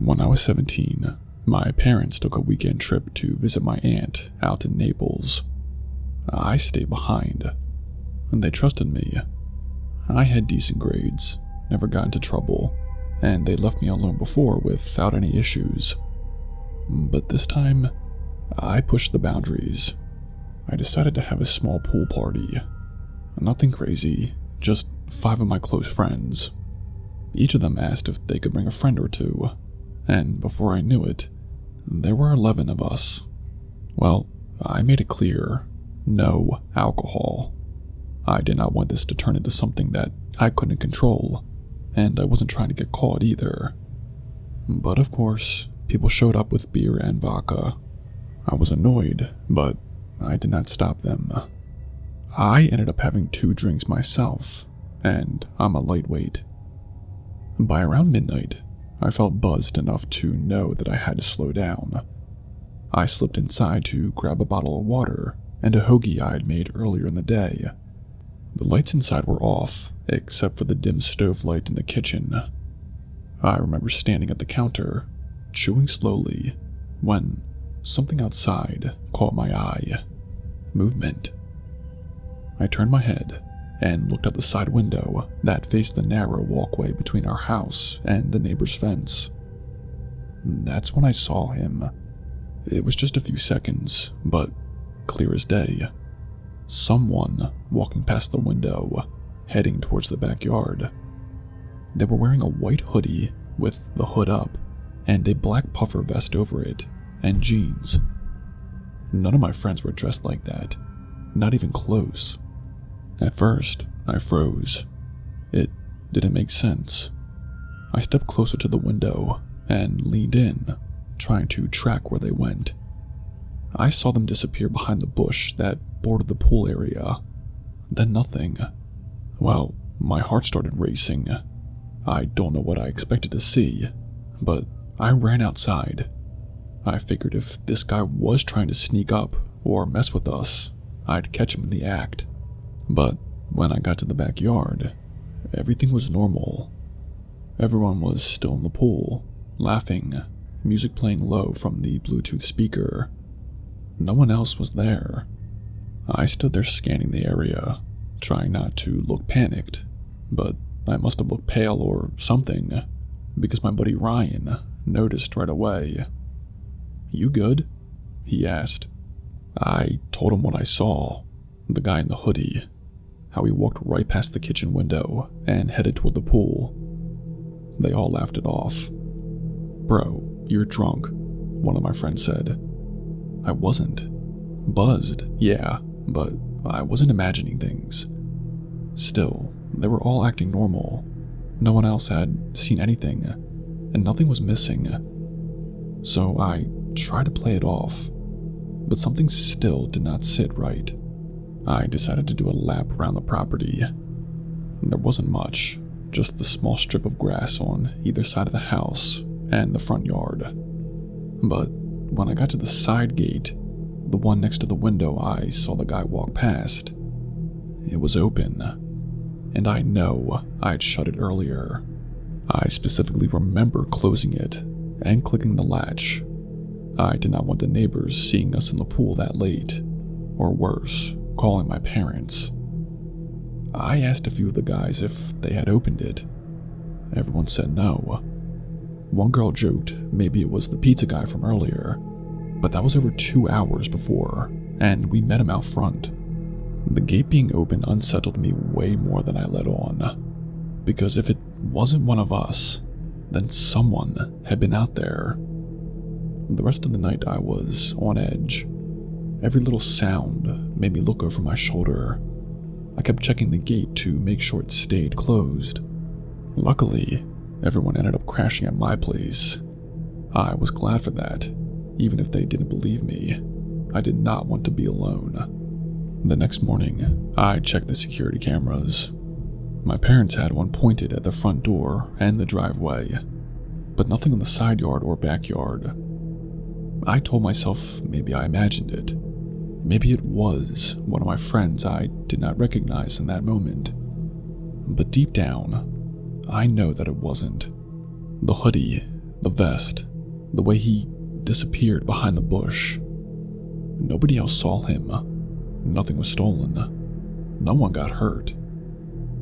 When I was 17, my parents took a weekend trip to visit my aunt out in Naples. I stayed behind, and they trusted me. I had decent grades, never got into trouble, and they left me alone before without any issues. But this time, I pushed the boundaries. I decided to have a small pool party. Nothing crazy, just 5 of my close friends. Each of them asked if they could bring a friend or two, and before I knew it, there were 11 of us. Well, I made it clear, no alcohol. I did not want this to turn into something that I couldn't control, and I wasn't trying to get caught either. But of course, people showed up with beer and vodka. I was annoyed, but I did not stop them. I ended up having 2 drinks myself, and I'm a lightweight. By around midnight, I felt buzzed enough to know that I had to slow down. I slipped inside to grab a bottle of water and a hoagie I had made earlier in the day. The lights inside were off, except for the dim stove light in the kitchen. I remember standing at the counter, chewing slowly, when something outside caught my eye. Movement. I turned my head and looked out the side window that faced the narrow walkway between our house and the neighbor's fence. That's when I saw him. It was just a few seconds, but clear as day. Someone walking past the window, heading towards the backyard. They were wearing a white hoodie with the hood up and a black puffer vest over it, and jeans. None of my friends were dressed like that, not even close. At first, I froze. It didn't make sense. I stepped closer to the window and leaned in, trying to track where they went. I saw them disappear behind the bush that bordered the pool area. Then nothing. Well, my heart started racing. I don't know what I expected to see, but I ran outside. I figured if this guy was trying to sneak up or mess with us, I'd catch him in the act. But when I got to the backyard, everything was normal. Everyone was still in the pool, laughing, music playing low from the Bluetooth speaker. No one else was there. I stood there scanning the area, trying not to look panicked, but I must have looked pale or something, because my buddy Ryan noticed right away. "You good?" he asked. I told him what I saw, the guy in the hoodie, how he walked right past the kitchen window and headed toward the pool. They all laughed it off. "Bro, you're drunk," one of my friends said. I wasn't. Buzzed, yeah, but I wasn't imagining things. Still, they were all acting normal. No one else had seen anything, and nothing was missing. So I tried to play it off, but something still did not sit right. I decided to do a lap around the property. There wasn't much, just the small strip of grass on either side of the house and the front yard. But when I got to the side gate, the one next to the window, I saw the guy walk past. It was open, and I know I'd shut it earlier. I specifically remember closing it and clicking the latch. I did not want the neighbors seeing us in the pool that late, or worse, calling my parents. I asked a few of the guys if they had opened it. Everyone said no. One girl joked maybe it was the pizza guy from earlier, but that was over 2 hours before, and we met him out front. The gate being open unsettled me way more than I let on, because if it wasn't one of us, then someone had been out there. The rest of the night I was on edge. Every little sound made me look over my shoulder. I kept checking the gate to make sure it stayed closed. Luckily, everyone ended up crashing at my place. I was glad for that, even if they didn't believe me. I did not want to be alone. The next morning, I checked the security cameras. My parents had one pointed at the front door and the driveway, but nothing in the side yard or backyard. I told myself maybe I imagined it. Maybe it was one of my friends I did not recognize in that moment. But deep down, I know that it wasn't. The hoodie, the vest, the way he disappeared behind the bush. Nobody else saw him. Nothing was stolen. No one got hurt.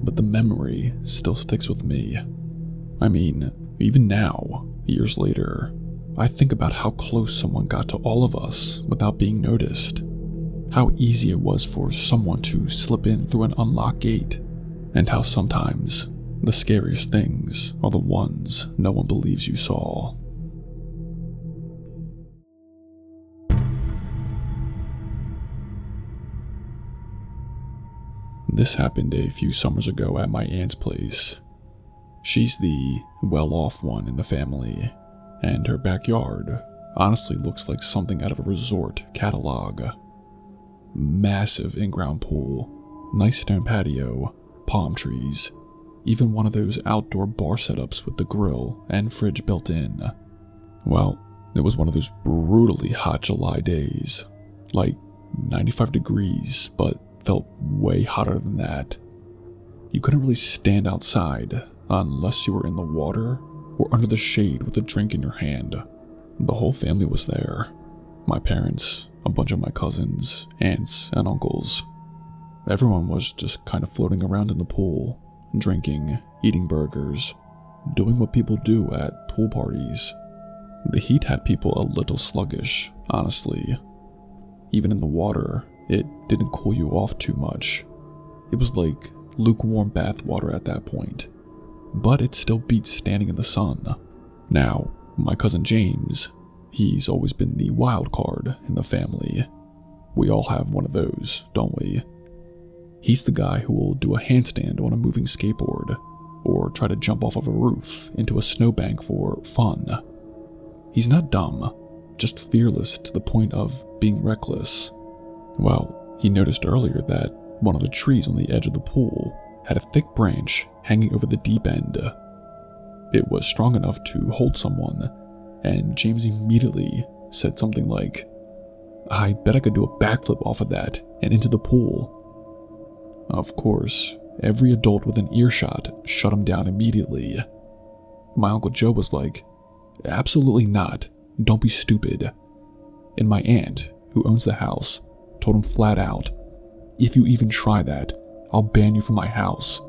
But the memory still sticks with me. I mean, even now, years later, I think about how close someone got to all of us without being noticed. How easy it was for someone to slip in through an unlocked gate, and how sometimes the scariest things are the ones no one believes you saw. This happened a few summers ago at my aunt's place. She's the well-off one in the family, and her backyard honestly looks like something out of a resort catalog. Massive in-ground pool, nice stone patio, palm trees, even one of those outdoor bar setups with the grill and fridge built in. Well, it was one of those brutally hot July days, like 95 degrees, but felt way hotter than that. You couldn't really stand outside unless you were in the water or under the shade with a drink in your hand. The whole family was there. My parents, a bunch of my cousins, aunts, and uncles. Everyone was just kind of floating around in the pool, drinking, eating burgers, doing what people do at pool parties. The heat had people a little sluggish, honestly. Even in the water, it didn't cool you off too much. It was like lukewarm bath water at that point. But it still beats standing in the sun. Now, my cousin James, he's always been the wild card in the family. We all have one of those, don't we? He's the guy who will do a handstand on a moving skateboard, or try to jump off of a roof into a snowbank for fun. He's not dumb, just fearless to the point of being reckless. Well, he noticed earlier that one of the trees on the edge of the pool had a thick branch hanging over the deep end. It was strong enough to hold someone, and James immediately said something like, "I bet I could do a backflip off of that and into the pool." Of course, every adult with an earshot shut him down immediately. My Uncle Joe was like, "Absolutely not, don't be stupid." And my aunt, who owns the house, told him flat out, "If you even try that, I'll ban you from my house."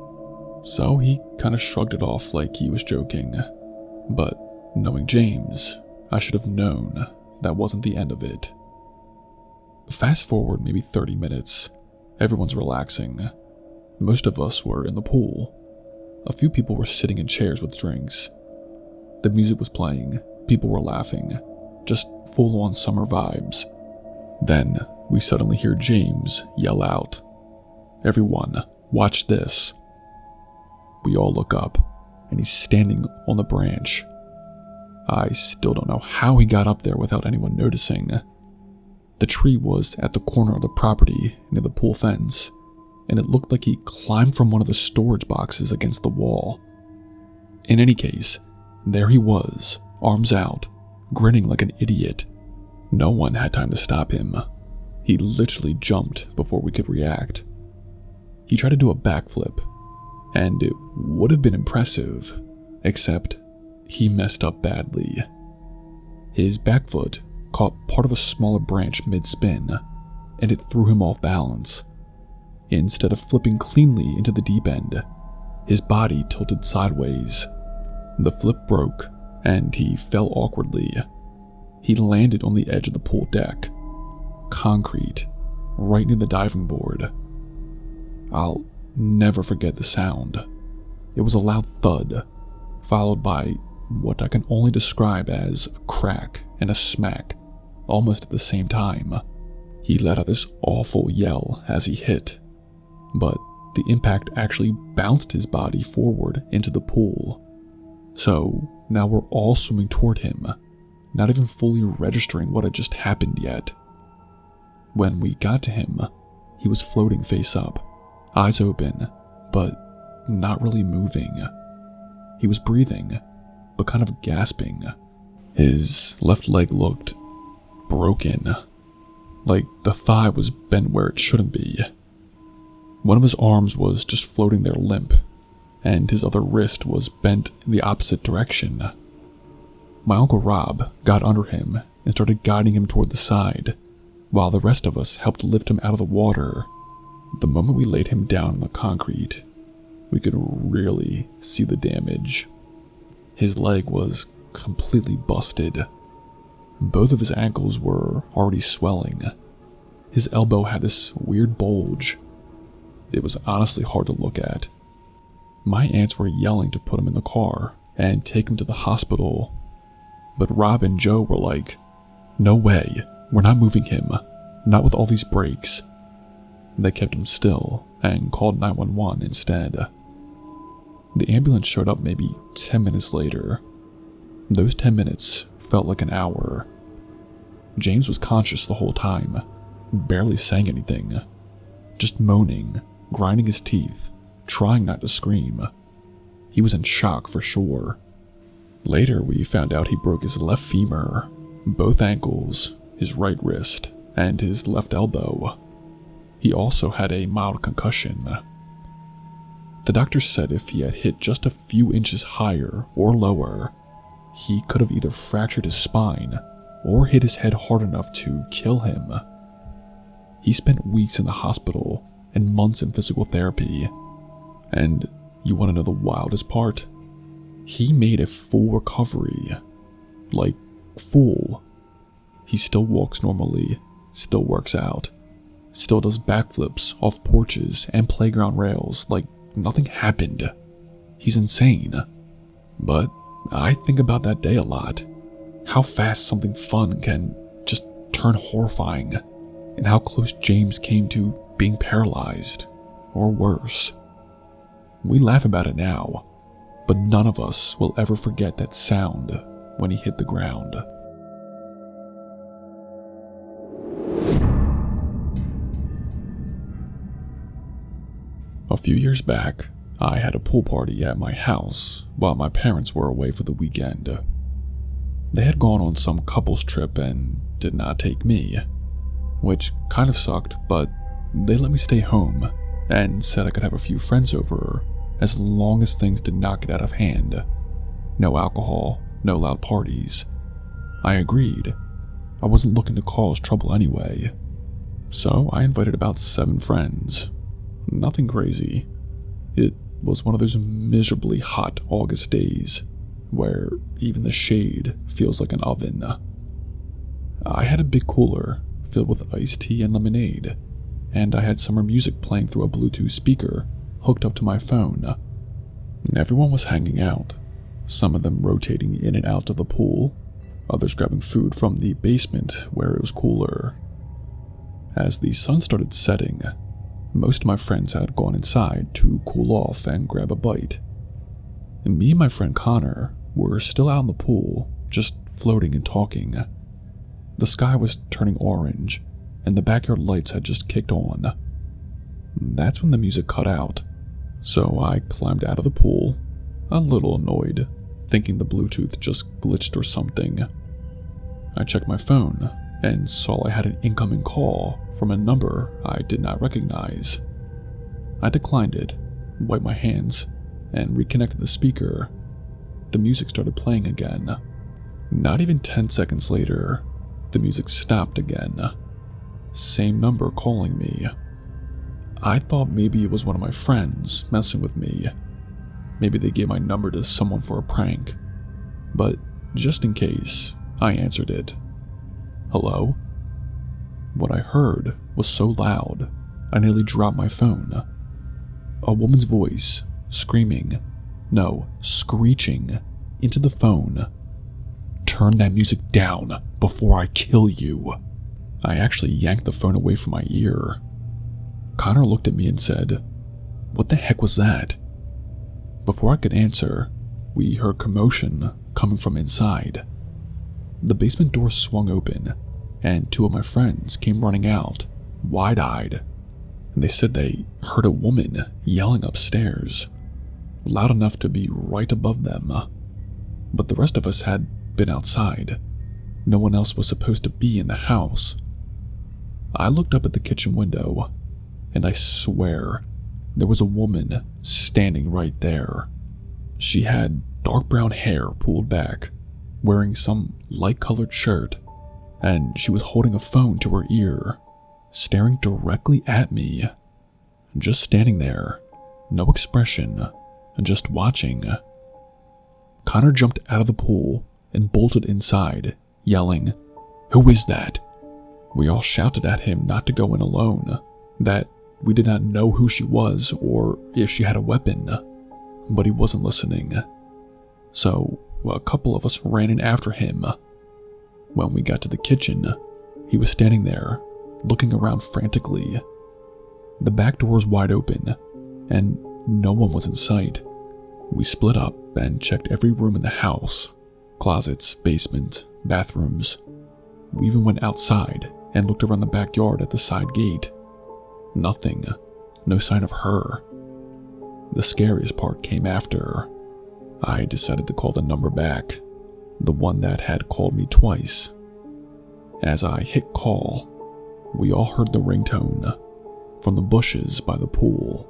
So he kind of shrugged it off like he was joking. But knowing James, I should have known that wasn't the end of it. Fast forward maybe 30 minutes. Everyone's relaxing. Most of us were in the pool. A few people were sitting in chairs with drinks. The music was playing, people were laughing, just full-on summer vibes. Then we suddenly hear James yell out, "Everyone, watch this." We all look up, and he's standing on the branch. I still don't know how he got up there without anyone noticing. The tree was at the corner of the property near the pool fence, and it looked like he climbed from one of the storage boxes against the wall. In any case, there he was, arms out, grinning like an idiot. No one had time to stop him. He literally jumped before we could react. He tried to do a backflip, and it would have been impressive, except he messed up badly. His back foot caught part of a smaller branch mid-spin, and it threw him off balance. Instead of flipping cleanly into the deep end, his body tilted sideways. The flip broke, and he fell awkwardly. He landed on the edge of the pool deck. Concrete, right near the diving board. I'll never forget the sound. It was a loud thud, followed by what I can only describe as a crack and a smack, almost at the same time. He let out this awful yell as he hit, but the impact actually bounced his body forward into the pool. So now we're all swimming toward him, not even fully registering what had just happened yet. When we got to him, he was floating face up, eyes open, but not really moving. He was breathing, but kind of gasping. His left leg looked broken, like the thigh was bent where it shouldn't be. One of his arms was just floating there limp, and his other wrist was bent in the opposite direction. My Uncle Rob got under him and started guiding him toward the side, while the rest of us helped lift him out of the water. The moment we laid him down on the concrete, we could really see the damage. His leg was completely busted. Both of his ankles were already swelling. His elbow had this weird bulge. It was honestly hard to look at. My aunts were yelling to put him in the car and take him to the hospital, but Rob and Joe were like, "No way, we're not moving him, not with all these breaks." They kept him still and called 911 instead. The ambulance showed up maybe 10 minutes later. Those 10 minutes felt like an hour. James was conscious the whole time, barely saying anything, just moaning, grinding his teeth, trying not to scream. He was in shock for sure. Later, we found out he broke his left femur, both ankles, his right wrist, and his left elbow. He also had a mild concussion. The doctor said if he had hit just a few inches higher or lower, he could have either fractured his spine or hit his head hard enough to kill him. He spent weeks in the hospital and months in physical therapy. And you want to know the wildest part? He made a full recovery. Like, full. He still walks normally, still works out, still does backflips off porches and playground rails like nothing happened. He's insane. But I think about that day a lot. How fast something fun can just turn horrifying, and how close James came to being paralyzed, or worse. We laugh about it now, but none of us will ever forget that sound when he hit the ground. A few years back, I had a pool party at my house while my parents were away for the weekend. They had gone on some couples trip and did not take me, which kind of sucked, but they let me stay home and said I could have a few friends over as long as things did not get out of hand. No alcohol, no loud parties. I agreed. I wasn't looking to cause trouble anyway. So I invited about 7 friends. Nothing crazy. It was one of those miserably hot August days where even the shade feels like an oven. I had a big cooler filled with iced tea and lemonade, and I had summer music playing through a Bluetooth speaker hooked up to my phone. Everyone was hanging out, some of them rotating in and out of the pool, others grabbing food from the basement where it was cooler. As the sun started setting, most of my friends had gone inside to cool off and grab a bite. And me and my friend Connor were still out in the pool, just floating and talking. The sky was turning orange, and the backyard lights had just kicked on. That's when the music cut out, so I climbed out of the pool, a little annoyed, thinking the Bluetooth just glitched or something. I checked my phone and saw I had an incoming call from a number I did not recognize. I declined it, wiped my hands, and reconnected the speaker. The music started playing again. Not even 10 seconds later, the music stopped again. Same number calling me. I thought maybe it was one of my friends messing with me. Maybe they gave my number to someone for a prank. But just in case, I answered it. Hello? What I heard was so loud, I nearly dropped my phone. A woman's voice, screaming, no, screeching, into the phone. "Turn that music down before I kill you." I actually yanked the phone away from my ear. Connor looked at me and said, "What the heck was that?" Before I could answer, we heard commotion coming from inside. The basement door swung open, and 2 of my friends came running out, wide-eyed. They said they heard a woman yelling upstairs, loud enough to be right above them. But the rest of us had been outside. No one else was supposed to be in the house. I looked up at the kitchen window, and I swear there was a woman standing right there. She had dark brown hair pulled back, wearing some light-colored shirt, and she was holding a phone to her ear, staring directly at me. Just standing there, no expression, just watching. Connor jumped out of the pool and bolted inside, yelling, "Who is that?" We all shouted at him not to go in alone, that we did not know who she was or if she had a weapon, but he wasn't listening. So a couple of us ran in after him. When we got to the kitchen, he was standing there, looking around frantically. The back door was wide open, and no one was in sight. We split up and checked every room in the house, closets, basement, bathrooms. We even went outside and looked around the backyard at the side gate. Nothing, no sign of her. The scariest part came after. I decided to call the number back, the one that had called me twice. As I hit call, we all heard the ringtone from the bushes by the pool.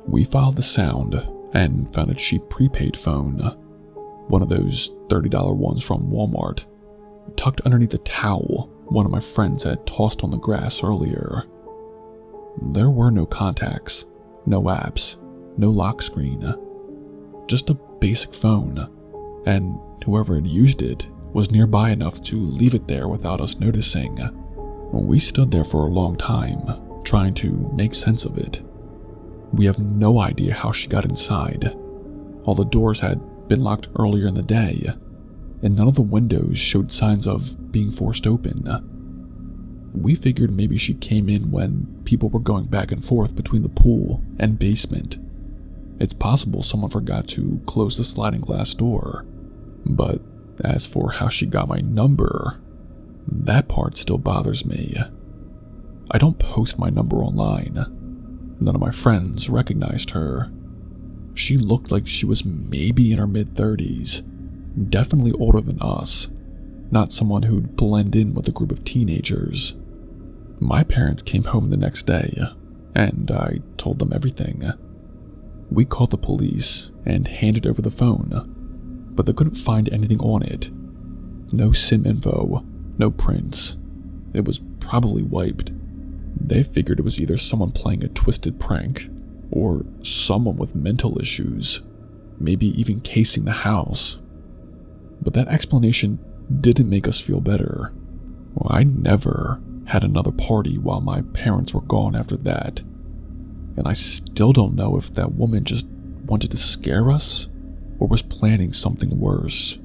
We followed the sound and found a cheap prepaid phone, one of those $30 ones from Walmart, tucked underneath a towel one of my friends had tossed on the grass earlier. There were no contacts, no apps, no lock screen, just a basic phone, and whoever had used it was nearby enough to leave it there without us noticing. We stood there for a long time, trying to make sense of it. We have no idea how she got inside. All the doors had been locked earlier in the day, and none of the windows showed signs of being forced open. We figured maybe she came in when people were going back and forth between the pool and basement. It's possible someone forgot to close the sliding glass door. But as for how she got my number, that part still bothers me. I don't post my number online. None of my friends recognized her. She looked like she was maybe in her mid-30s, definitely older than us, not someone who'd blend in with a group of teenagers. My parents came home the next day, and I told them everything. We called the police and handed over the phone, but they couldn't find anything on it. No SIM info, no prints. It was probably wiped. They figured it was either someone playing a twisted prank, or someone with mental issues, maybe even casing the house. But that explanation didn't make us feel better. I never had another party while my parents were gone after that, and I still don't know if that woman just wanted to scare us or was planning something worse.